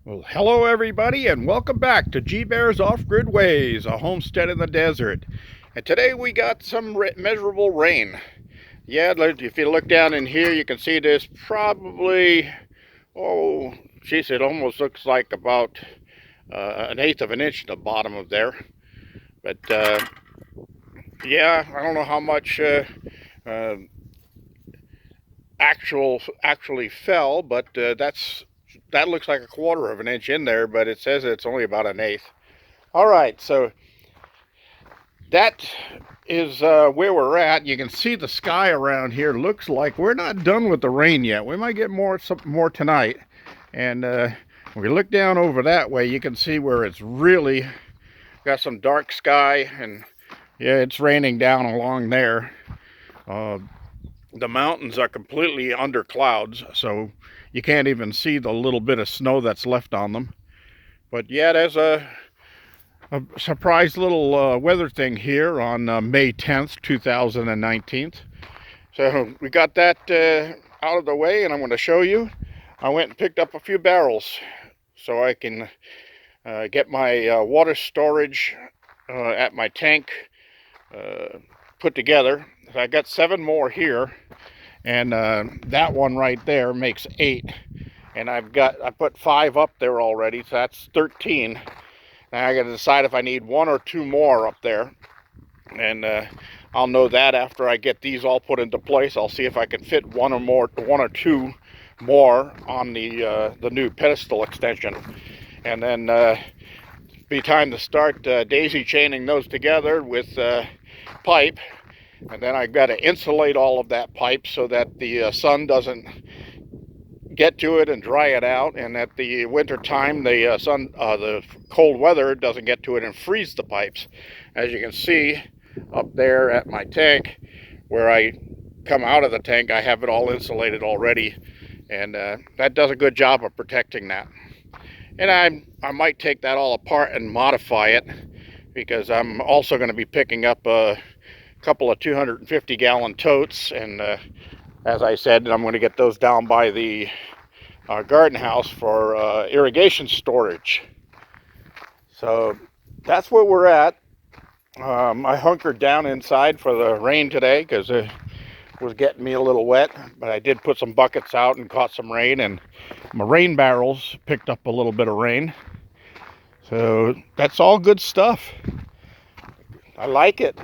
Well, hello everybody, and welcome back to G Bear's Off-Grid Ways, a homestead in the desert. And today we got some measurable rain. Yeah, if you look down in here, you can see there's probably, oh, geez, it almost looks like about an eighth of an inch at the bottom of there. But yeah, I don't know how much uh, actually fell, but that looks like a quarter of an inch in there, but it says it's only about an eighth. All right, so that is where we're at. You can see the sky around here. Looks like we're not done with the rain yet. We might get more tonight. And when we look down over that way, you can see where it's really got some dark sky, and yeah, it's raining down along there. The mountains are completely under clouds, so you can't even see the little bit of snow that's left on them. But yeah, there's a surprise little weather thing here on May 10th, 2019. So we got that out of the way, and I'm going to show you. I went and picked up a few barrels so I can get my water storage at my tank put together. I got 7 more here, and that one right there makes 8, and I put 5 up there already, so that's 13. Now I got to decide if I need 1 or 2 more up there, and I'll know that after I get these all put into place. I'll see if I can fit 1 or 2 more on the new pedestal extension, and then be time to start daisy chaining those together with pipe. And then I've got to insulate all of that pipe so that the sun doesn't get to it and dry it out, and at the winter time the cold weather doesn't get to it and freeze the pipes. As you can see up there at my tank, where I come out of the tank, I have it all insulated already, and that does a good job of protecting that. And I might take that all apart and modify it, because I'm also going to be picking up a couple of 250-gallon totes, and as I said, I'm going to get those down by the garden house for irrigation storage. So that's where we're at. I hunkered down inside for the rain today because it was getting me a little wet, but I did put some buckets out and caught some rain, and my rain barrels picked up a little bit of rain. So that's all good stuff. I like it.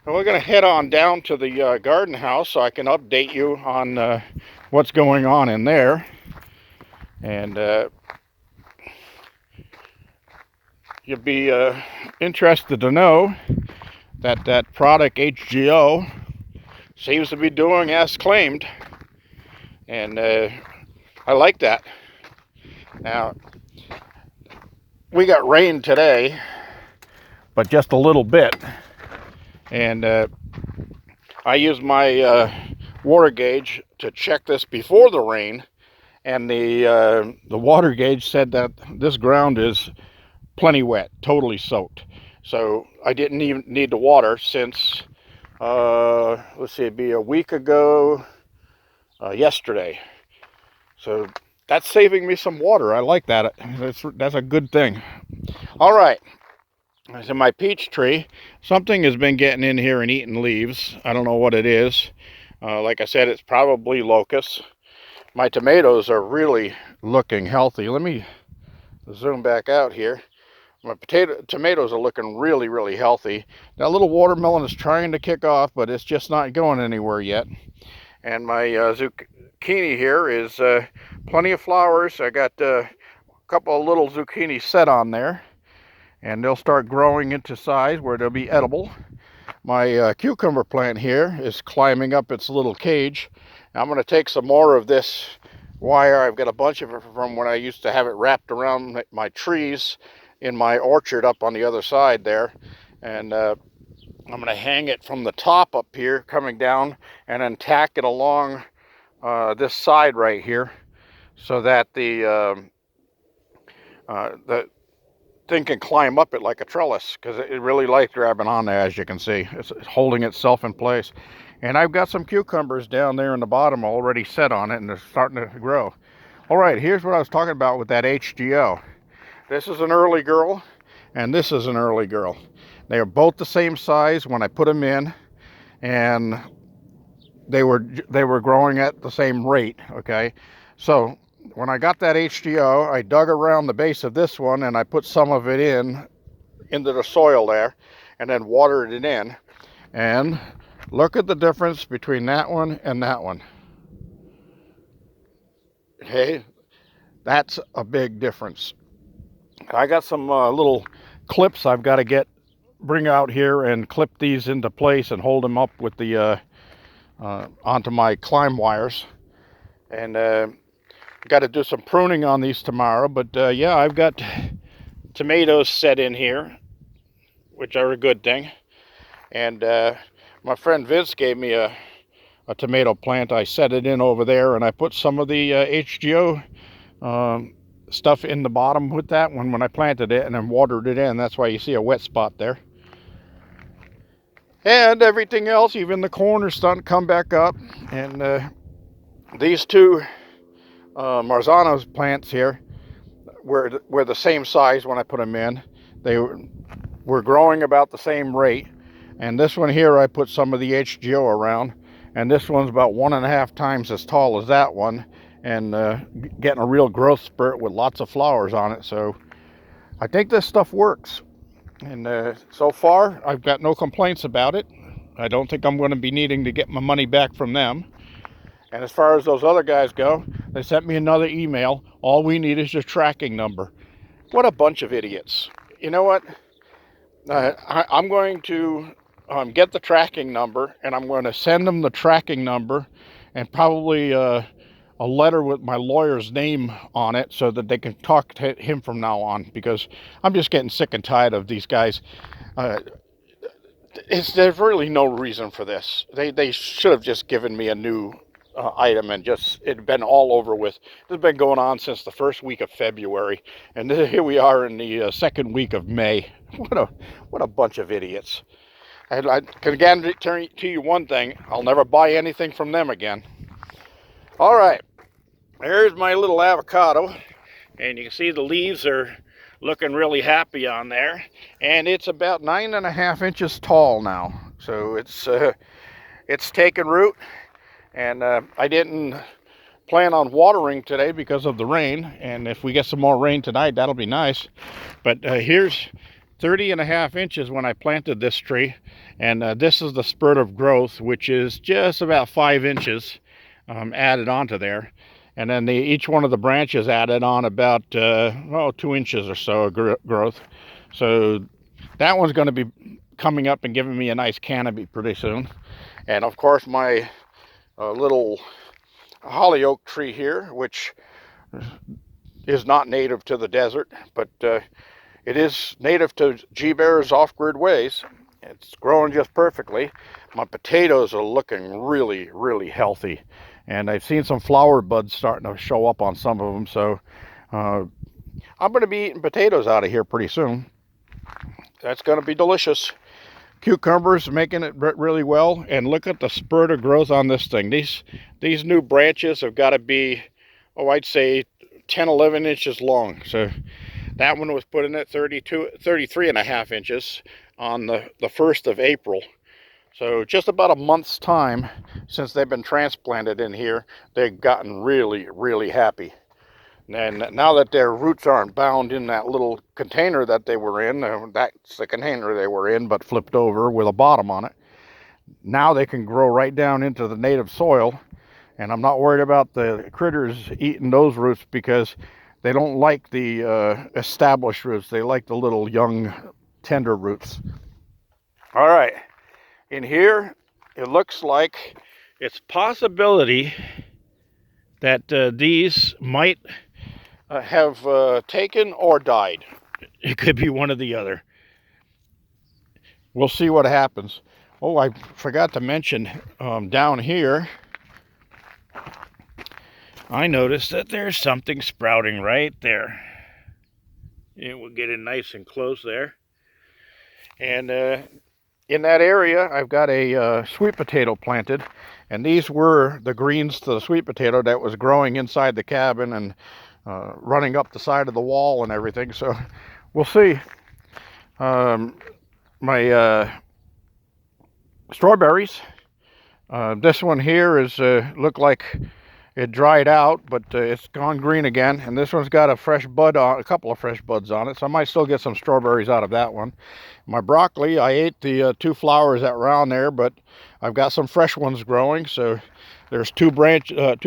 And we're going to head on down to the garden house so I can update you on what's going on in there. And you'll be interested to know that that product HGO seems to be doing as claimed. And I like that. Now, we got rain today, but just a little bit. And I used my water gauge to check this before the rain, and the water gauge said that this ground is plenty wet, totally soaked. So I didn't even need to water since, let's see, it'd be a week ago yesterday. So that's saving me some water. I like that. That's a good thing. All right. So my peach tree, something has been getting in here and eating leaves. I don't know what it is. Like I said, it's probably locusts. My tomatoes are really looking healthy. Let me zoom back out here. My tomatoes are looking really, really healthy. That little watermelon is trying to kick off, but it's just not going anywhere yet. And my zucchini here is plenty of flowers. I got a couple of little zucchini set on there, and they'll start growing into size where they'll be edible. My cucumber plant here is climbing up its little cage. I'm going to take some more of this wire. I've got a bunch of it from when I used to have it wrapped around my trees in my orchard up on the other side there. And I'm going to hang it from the top up here, coming down, and then tack it along this side right here, so that the thing can climb up it like a trellis, because it really likes grabbing on there. As you can see, it's holding itself in place. And I've got some cucumbers down there in the bottom already set on it, and they're starting to grow. All right, here's what I was talking about with that HGO. This is an early girl, and this is an early girl. They are both the same size when I put them in, and they were growing at the same rate. Okay, so when I got that HGO, I dug around the base of this one, and I put some of it into the soil there, and then watered it in. And look at the difference between that one and that one. Okay, that's a big difference. I got some little clips I've got to bring out here and clip these into place and hold them up with the onto my climb wires. And got to do some pruning on these tomorrow. But yeah, I've got tomatoes set in here, which are a good thing. And my friend Vince gave me a tomato plant. I set it in over there, and I put some of the HGO stuff in the bottom with that one when I planted it, and then watered it in. That's why you see a wet spot there. And everything else, even the corn, is starting to come back up. And these two Marzano's plants here were the same size when I put them in. They were growing about the same rate. And this one here, I put some of the HGO around, and this one's about 1.5 times as tall as that one, and getting a real growth spurt with lots of flowers on it. So I think this stuff works, and so far I've got no complaints about it. I don't think I'm going to be needing to get my money back from them. And as far as those other guys go, they sent me another email. All we need is your tracking number. What a bunch of idiots. You know what? I'm going to get the tracking number, and I'm going to send them the tracking number and probably a letter with my lawyer's name on it so that they can talk to him from now on, because I'm just getting sick and tired of these guys. There's really no reason for this. They should have just given me a new item and it'd been all over with. This has been going on since the first week of February, and here we are in the second week of May. What a bunch of idiots. I can guarantee you one thing: I'll never buy anything from them again. All right, there's my little avocado, and you can see the leaves are looking really happy on there, and it's about 9.5 inches tall now. So it's taken root. And I didn't plan on watering today because of the rain, and if we get some more rain tonight, that'll be nice. But here's 30.5 inches when I planted this tree, and this is the spurt of growth, which is just about 5 inches added onto there. And then each one of the branches added on about 2 inches or so of growth. So that one's going to be coming up and giving me a nice canopy pretty soon. And of course my little holly oak tree here, which is not native to the desert, but it is native to G-Bear's off-grid ways. It's growing just perfectly. My potatoes are looking really, really healthy, and I've seen some flower buds starting to show up on some of them. So I'm going to be eating potatoes out of here pretty soon. That's going to be delicious. Cucumbers making it really well, and look at the spurt of growth on this thing. These new branches have got to be, I'd say 10-11 inches long. So that one was put in at 33.5 inches on the 1st of April. So just about a month's time since they've been transplanted in here, they've gotten really, really happy. And now that their roots aren't bound in that little container that they were in, that's the container they were in, but flipped over with a bottom on it. Now they can grow right down into the native soil, and I'm not worried about the critters eating those roots, because they don't like the established roots. They like the little young, tender roots. All right, in here, it looks like it's a possibility that these might have taken or died. It could be one or the other. We'll see what happens. Oh, I forgot to mention, down here, I noticed that there's something sprouting right there. And we'll get it nice and close there. And in that area, I've got a sweet potato planted, and these were the greens to the sweet potato that was growing inside the cabin and running up the side of the wall and everything. So we'll see. My strawberries. This one here is look like it dried out, but it's gone green again. And this one's got a fresh bud on, a couple of fresh buds on it, so I might still get some strawberries out of that one. My broccoli, I ate the 2 flowers that were on there, but I've got some fresh ones growing. So there's 2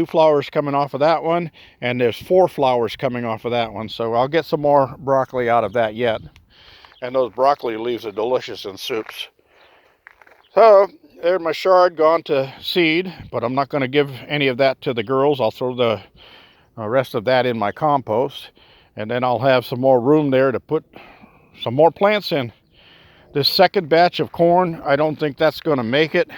flowers coming off of that one, and there's 4 flowers coming off of that one. So I'll get some more broccoli out of that yet. And those broccoli leaves are delicious in soups. So there's my chard gone to seed, but I'm not going to give any of that to the girls. I'll throw the rest of that in my compost, and then I'll have some more room there to put some more plants in. This second batch of corn, I don't think that's going to make it.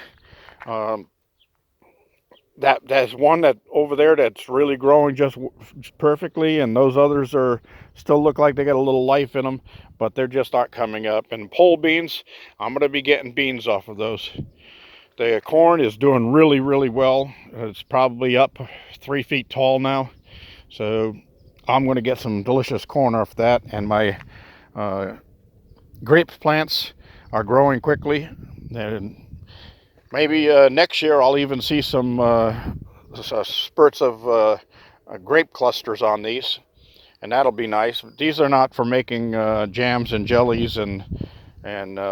There's one that over there that's really growing just perfectly, and those others are still look like they got a little life in them, but they're just not coming up. And pole beans, I'm going to be getting beans off of those. The corn is doing really, really well. It's probably up 3 feet tall now, so I'm going to get some delicious corn off that. And my grape plants are growing quickly, and maybe next year I'll even see some spurts of grape clusters on these, and that'll be nice. These are not for making jams and jellies and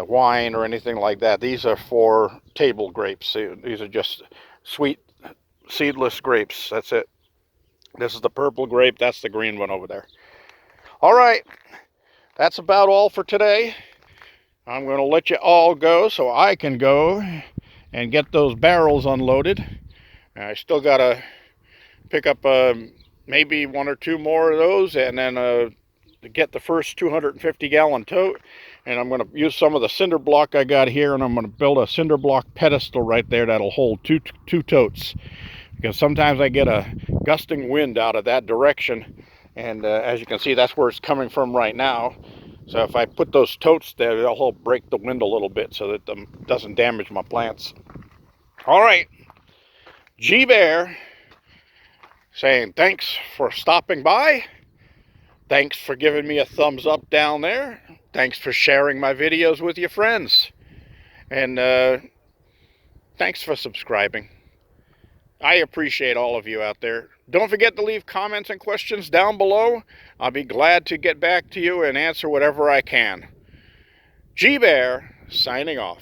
wine or anything like that. These are for table grapes. These are just sweet seedless grapes. That's it. This is the purple grape. That's the green one over there. All right, that's about all for today. I'm going to let you all go so I can go and get those barrels unloaded. I still got to pick up maybe 1 or 2 more of those, and then get the first 250-gallon tote. And I'm going to use some of the cinder block I got here, and I'm going to build a cinder block pedestal right there that'll hold two totes, because sometimes I get a gusting wind out of that direction, and as you can see, that's where it's coming from right now. So if I put those totes there, they'll help break the wind a little bit so that it doesn't damage my plants. All right, G-Bear saying thanks for stopping by. Thanks for giving me a thumbs up down there. Thanks for sharing my videos with your friends. And thanks for subscribing. I appreciate all of you out there. Don't forget to leave comments and questions down below. I'll be glad to get back to you and answer whatever I can. G-Bear signing off.